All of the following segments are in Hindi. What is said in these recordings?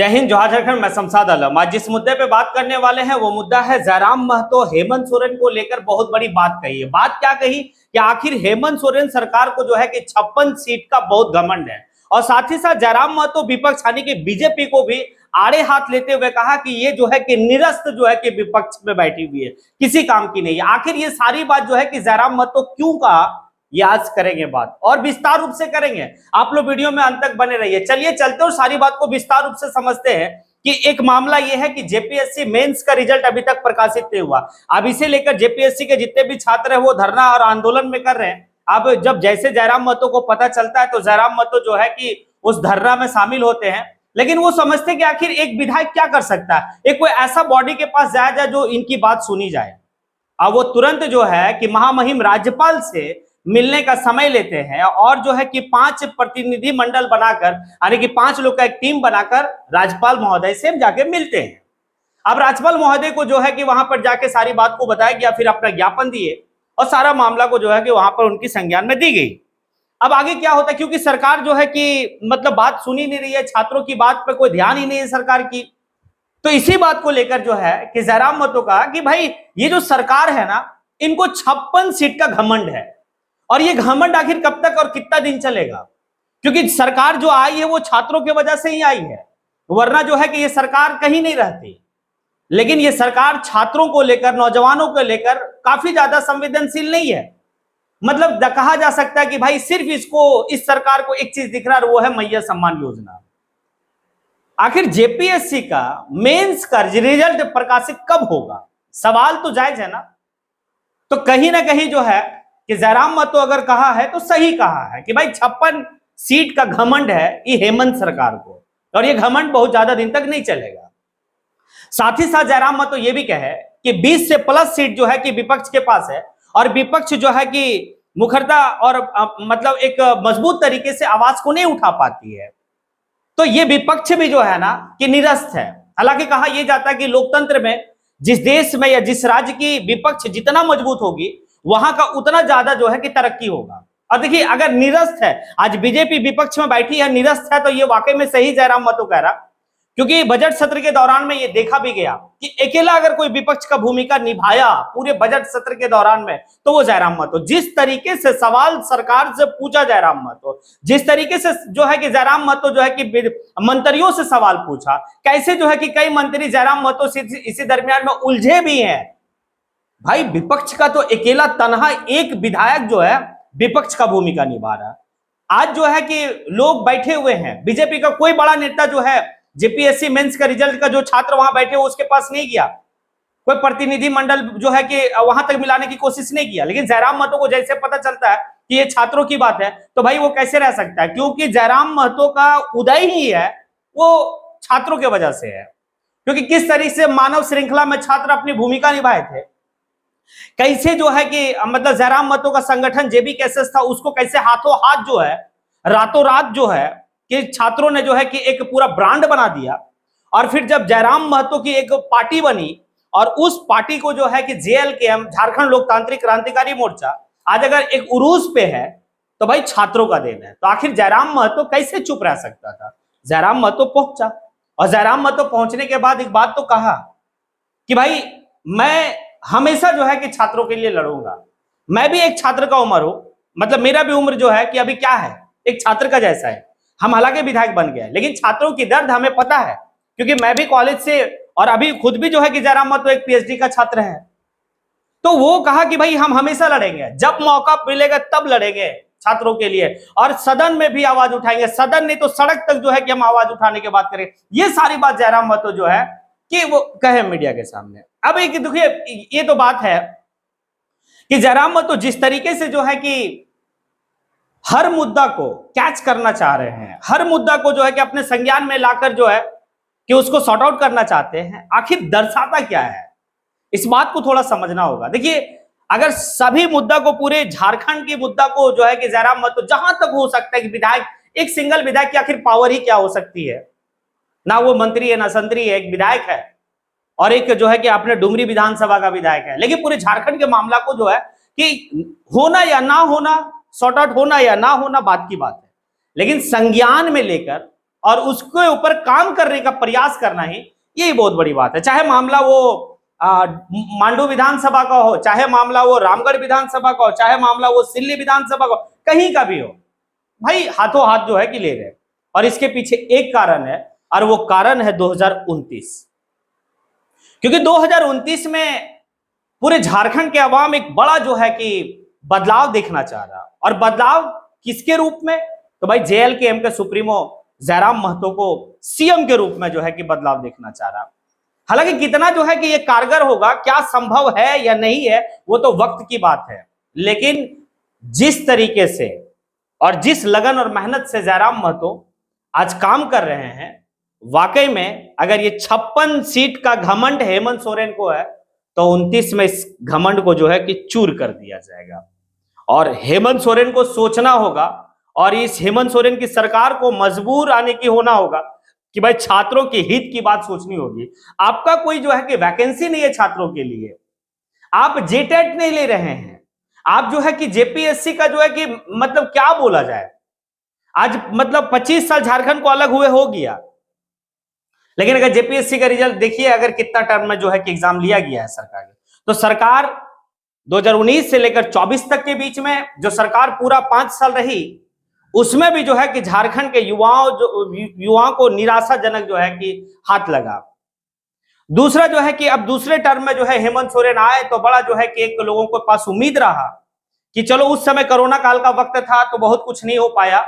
जय हिंद, जोहार झारखंड। मैं शमशाद आलम। आज जिस मुद्दे पे बात करने वाले हैं वो मुद्दा है जयराम महतो हेमंत सोरेन को लेकर बहुत बड़ी बात कही है। बात क्या कही कि आखिर हेमंत सोरेन सरकार को जो है कि 56 सीट का बहुत घमंड है, और साथ ही साथ जयराम महतो विपक्ष यानी कि बीजेपी को भी आड़े हाथ लेते हुए कहा कि ये जो है कि निरस्त जो है कि विपक्ष में बैठी हुई है, किसी काम की नहीं है। आखिर ये सारी बात जो है कि जयराम महतो क्यों कहा, ये आज करेंगे बात और विस्तार रूप से करेंगे। आप लोग वीडियो में अंत तक बने रहिए। चलिए चलते और सारी बात को विस्तार रूप से समझते हैं कि एक मामला यह है कि जेपीएससी मेंस का रिजल्ट अभी तक प्रकाशित नहीं हुआ। अब इसे लेकर जेपीएससी के जितने भी छात्र हैं वो धरना और आंदोलन में कर रहे हैं। अब जब जैसे जयराम महतो को पता चलता है तो जयराम महतो जो है कि उस धरना में शामिल होते हैं, लेकिन वो समझते कि आखिर एक विधायक क्या कर सकता है, एक कोई ऐसा बॉडी के पास जाया जाए जो इनकी बात सुनी जाए। अब वो तुरंत जो है कि महामहिम राज्यपाल से मिलने का समय लेते हैं और जो है कि 5 प्रतिनिधि मंडल बनाकर यानी कि 5 लोग का एक टीम बनाकर राज्यपाल महोदय से जाके मिलते हैं। अब राज्यपाल महोदय को जो है कि वहां पर जाके सारी बात को बताया गया, फिर अपना ज्ञापन दिए और सारा मामला को जो है कि वहां पर उनकी संज्ञान में दी गई। अब आगे क्या होता है, क्योंकि सरकार जो है कि मतलब बात सुनी नहीं रही है, छात्रों की बात पर कोई ध्यान ही नहीं है सरकार की, तो इसी बात को लेकर जो है कि जयराम महतो कहा कि भाई ये जो सरकार है ना, इनको 56 सीट का घमंड है, और ये घमंड आखिर कब तक और कितना दिन चलेगा। क्योंकि सरकार जो आई है वो छात्रों की वजह से ही आई है, वरना जो है कि ये सरकार कहीं नहीं रहती। लेकिन ये सरकार छात्रों को लेकर, नौजवानों को लेकर काफी ज्यादा संवेदनशील नहीं है। मतलब कहा जा सकता है कि भाई सिर्फ इसको, इस सरकार को एक चीज दिख रहा है, वो है मैया सम्मान योजना। आखिर जेपीएससी का मेंस का रिजल्ट प्रकाशित कब होगा, सवाल तो जायज है ना। तो कहीं ना कहीं जो है कि जयराम महतो अगर कहा है तो सही कहा है कि भाई 56 सीट का घमंड है ये हेमंत सरकार को, और ये घमंड बहुत ज्यादा दिन तक नहीं चलेगा। साथ ही साथ जयराम महतो ये भी कहे कि 20 से प्लस सीट जो है कि विपक्ष के पास है, और विपक्ष जो है कि मुखरता और मतलब एक मजबूत तरीके से आवाज को नहीं उठा पाती है, तो ये विपक्ष भी जो है ना कि निरस्त है। हालांकि कहा यह जाता है कि लोकतंत्र में जिस देश में या जिस राज्य की विपक्ष जितना मजबूत होगी वहां का उतना ज्यादा जो है कि तरक्की होगा। और देखिए, अगर निरस्त है, आज बीजेपी विपक्ष में बैठी है, निरस्त है, तो ये वाकई में सही जयराम महतो कह रहा, क्योंकि बजट सत्र के दौरान में ये देखा भी गया कि अकेला अगर कोई विपक्ष का भूमिका निभाया पूरे बजट सत्र के दौरान में तो वो जयराम महतो। जिस तरीके से सवाल सरकार से पूछा जयराम महतो, जिस तरीके से जो है कि जयराम महतो जो है कि मंत्रियों से सवाल पूछा, कैसे जो है कि कई मंत्री जयराम महतो से इसी दरमियान में उलझे भी हैं। भाई विपक्ष का तो अकेला तनहा एक विधायक जो है विपक्ष का भूमिका निभा रहा है। आज जो है कि लोग बैठे हुए हैं, बीजेपी का कोई बड़ा नेता जो है जेपीएससी मेंस का रिजल्ट का जो छात्र वहां बैठे हो उसके पास नहीं गया, कोई प्रतिनिधि मंडल जो है कि वहां तक मिलाने की कोशिश नहीं किया। लेकिन जयराम महतो को जैसे पता चलता है कि ये छात्रों की बात है तो भाई वो कैसे रह सकता है, क्योंकि जयराम महतो का उदय ही है वो छात्रों की वजह से है। क्योंकि किस तरीके से मानव श्रृंखला में छात्र अपनी भूमिका निभाए थे, कैसे जो है कि मतलब जयराम महतो का संगठन जेबी कैसेस था, उसको कैसे हाथों हाथ जो है रातों रात जो है कि छात्रों ने जो है कि एक पूरा ब्रांड बना दिया। और फिर जब जयराम महतो की एक पार्टी बनी और उस पार्टी को जो है कि जेएलकेएम, झारखंड लोकतांत्रिक क्रांतिकारी मोर्चा, आज अगर एक उरूज पे है तो भाई छात्रों का देन है। तो आखिर जयराम महतो कैसे चुप रह सकता था। जयराम महतो पहुंचा, और जयराम महतो पहुंचने के बाद एक बात तो कहा कि भाई मैं हमेशा जो है कि छात्रों के लिए लड़ूंगा। मैं भी एक छात्र का उम्र हूं, मतलब मेरा भी उम्र जो है कि अभी क्या है, एक छात्र का जैसा है। हम हालांकि विधायक बन गए, लेकिन छात्रों की दर्द हमें पता है, क्योंकि मैं भी कॉलेज से और अभी खुद भी जो है कि जयराम महतो एक पीएचडी का छात्र है। तो वो कहा कि भाई हम हमेशा लड़ेंगे, जब मौका मिलेगा तब लड़ेंगे छात्रों के लिए, और सदन में भी आवाज उठाएंगे, सदन नहीं तो सड़क तक जो है कि हम आवाज उठाने की बात करें। ये सारी बात जयराम महतो जो है कि वो कहे मीडिया के सामने। अब एक देखिए, ये तो बात है कि जयराम महतो जिस तरीके से जो है कि हर मुद्दा को कैच करना चाह रहे हैं, हर मुद्दा को जो है कि अपने संज्ञान में लाकर जो है कि उसको सॉर्ट आउट करना चाहते हैं, आखिर दर्शाता क्या है, इस बात को थोड़ा समझना होगा। देखिए, अगर सभी मुद्दा को, पूरे झारखंड के मुद्दा को जो है कि जयराम महतो जहां तक हो सकता है कि विधायक, एक सिंगल विधायक की आखिर पावर ही क्या हो सकती है, ना वो मंत्री है ना संतरी है, एक विधायक है और एक जो है कि अपने डुमरी विधानसभा का विधायक है। लेकिन पूरे झारखंड के मामला को जो है कि होना या ना होना, सॉर्ट आउट होना या ना होना बात की बात है, लेकिन संज्ञान में लेकर और उसके ऊपर काम करने का प्रयास करना ही यही बहुत बड़ी बात है। चाहे मामला वो मांडू विधानसभा का हो, चाहे मामला वो रामगढ़ विधानसभा का हो, चाहे मामला वो सिल्ली विधानसभा का हो, कहीं का भी हो, भाई हाथों हाथ जो है कि ले गए। और इसके पीछे एक कारण है, और वो कारण है 2029। क्योंकि 2029 में पूरे झारखंड के अवाम एक बड़ा जो है कि बदलाव देखना चाह रहा, और बदलाव किसके रूप में? तो भाई JLK-M के सुप्रीमो जयराम महतो को सीएम के रूप में जो है कि बदलाव देखना चाह रहा। हालांकि कितना जो है कि ये कारगर होगा, क्या संभव है या नहीं है, वो तो वक्त की बात है। लेकिन जिस तरीके से और जिस लगन और मेहनत से जयराम महतो आज काम कर रहे हैं, वाकई में अगर ये 56 सीट का घमंड हेमंत सोरेन को है, तो 29 में इस घमंड को जो है कि चूर कर दिया जाएगा। और हेमंत सोरेन को सोचना होगा, और इस हेमंत सोरेन की सरकार को मजबूर आने की होना होगा कि भाई छात्रों के हित की बात सोचनी होगी। आपका कोई जो है कि वैकेंसी नहीं है छात्रों के लिए, आप जेटेट नहीं ले रहे हैं, आप जो है कि JPSC का जो है कि मतलब क्या बोला जाए, आज मतलब 25 साल झारखंड को अलग हुए हो गया। लेकिन अगर JPSC का रिजल्ट देखिए, अगर कितना टर्म में जो है कि एग्जाम लिया गया है सरकार के, तो सरकार 2019 से लेकर 24 तक के बीच में जो सरकार पूरा 5 साल रही, उसमें भी जो है कि झारखंड के युवाओं को निराशाजनक जो है कि हाथ लगा। दूसरा जो है कि अब दूसरे टर्म में जो है हेमंत सोरेन आए, तो बड़ा जो है कि एक लोगों के पास उम्मीद रहा कि चलो उस समय कोरोना काल का वक्त था तो बहुत कुछ नहीं हो पाया,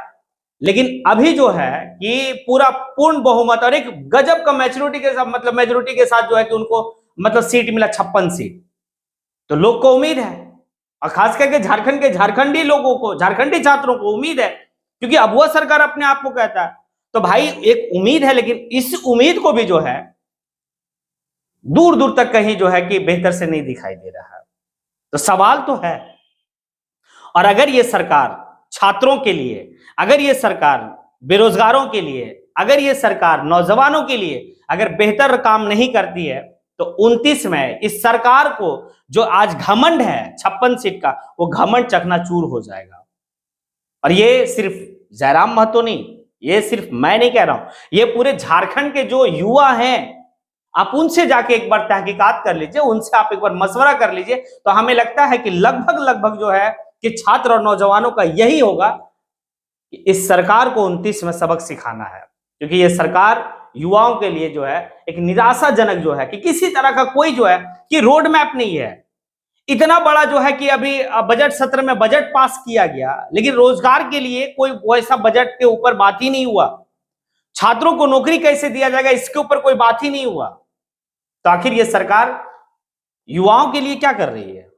लेकिन अभी जो है कि पूरा पूर्ण बहुमत और एक गजब का मैच्योरिटी के साथ, मतलब मेजोरिटी के साथ जो है कि उनको मतलब सीट मिला 56 सीट। तो लोग को उम्मीद है, और खास करके झारखंड के झारखंडी लोगों को, झारखंडी छात्रों को उम्मीद है, क्योंकि अब वह सरकार अपने आप को कहता है। तो भाई एक उम्मीद है, लेकिन इस उम्मीद को भी जो है दूर दूर तक कहीं जो है कि बेहतर से नहीं दिखाई दे रहा है। तो सवाल तो है, और अगर ये सरकार छात्रों के लिए, अगर ये सरकार बेरोजगारों के लिए, अगर ये सरकार नौजवानों के लिए अगर बेहतर काम नहीं करती है, तो 29 में इस सरकार को जो आज घमंड है 56 सीट का, वो घमंड चकनाचूर हो जाएगा। और ये सिर्फ जयराम महतो नहीं, ये सिर्फ मैं नहीं कह रहा हूं, ये पूरे झारखंड के जो युवा हैं, आप उनसे जाके एक बार तहकीकात कर लीजिए, उनसे आप एक बार मशवरा कर लीजिए, तो हमें लगता है कि लगभग जो है कि छात्र और नौजवानों का यही होगा कि इस सरकार को 29 में सबक सिखाना है। क्योंकि ये सरकार युवाओं के लिए जो है एक निराशाजनक जो है कि किसी तरह का कोई जो है कि रोड मैप नहीं है। इतना बड़ा जो है कि अभी बजट सत्र में बजट पास किया गया, लेकिन रोजगार के लिए कोई वैसा बजट के ऊपर बात ही नहीं हुआ। छात्रों को नौकरी कैसे दिया जाएगा, इसके ऊपर कोई बात ही नहीं हुआ। तो आखिर ये सरकार युवाओं के लिए क्या कर रही है?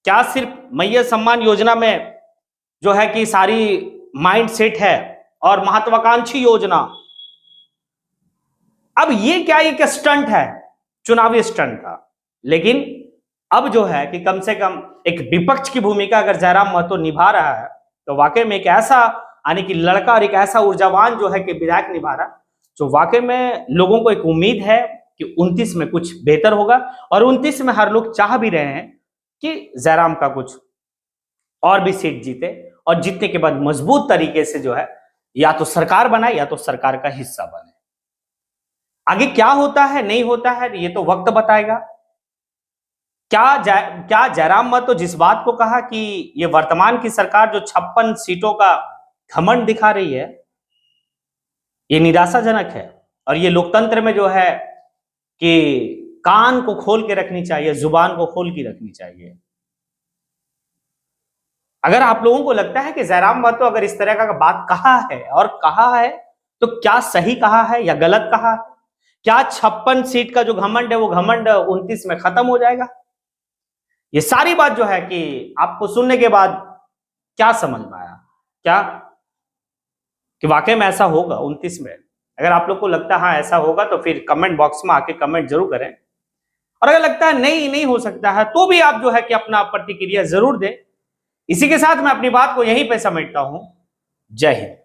क्या सिर्फ मैया सम्मान योजना में जो है कि सारी माइंड सेट है और महत्वाकांक्षी योजना? अब ये क्या एक स्टंट है, चुनावी स्टंट था। लेकिन अब जो है कि कम से कम एक विपक्ष की भूमिका अगर जयराम महतो निभा रहा है, तो वाकई में एक ऐसा यानी कि लड़का और एक ऐसा ऊर्जावान जो है कि विधायक निभा रहा, जो वाकई में लोगों को एक उम्मीद है कि 29 में कुछ बेहतर होगा। और 29 में हर लोग चाह भी रहे हैं कि जयराम का कुछ और भी सीट जीते, और जीतने के बाद मजबूत तरीके से जो है या तो सरकार बनाए या तो सरकार का हिस्सा बने। आगे क्या होता है नहीं होता है ये तो वक्त बताएगा। क्या जयराम महतो जिस बात को कहा कि ये वर्तमान की सरकार जो 56 सीटों का घमंड दिखा रही है, ये निराशाजनक है। और ये लोकतंत्र में जो है कि कान को खोल के रखनी चाहिए, जुबान को खोल के रखनी चाहिए। अगर आप लोगों को लगता है कि जयराम महतो अगर इस तरह का बात कहा है और कहा है, तो क्या सही कहा है या गलत कहा है? क्या 56 सीट का जो घमंड है वो घमंड 29 में खत्म हो जाएगा? ये सारी बात जो है कि आपको सुनने के बाद क्या समझ में आया, क्या कि वाकई में ऐसा होगा 29 में? अगर आप लोग को लगता है हाँ ऐसा होगा, तो फिर कमेंट बॉक्स में आके कमेंट जरूर करें। और अगर लगता है नहीं हो सकता है, तो भी आप जो है कि अपना प्रतिक्रिया जरूर दें। इसी के साथ मैं अपनी बात को यहीं पे समेटता हूं। जय हिंद।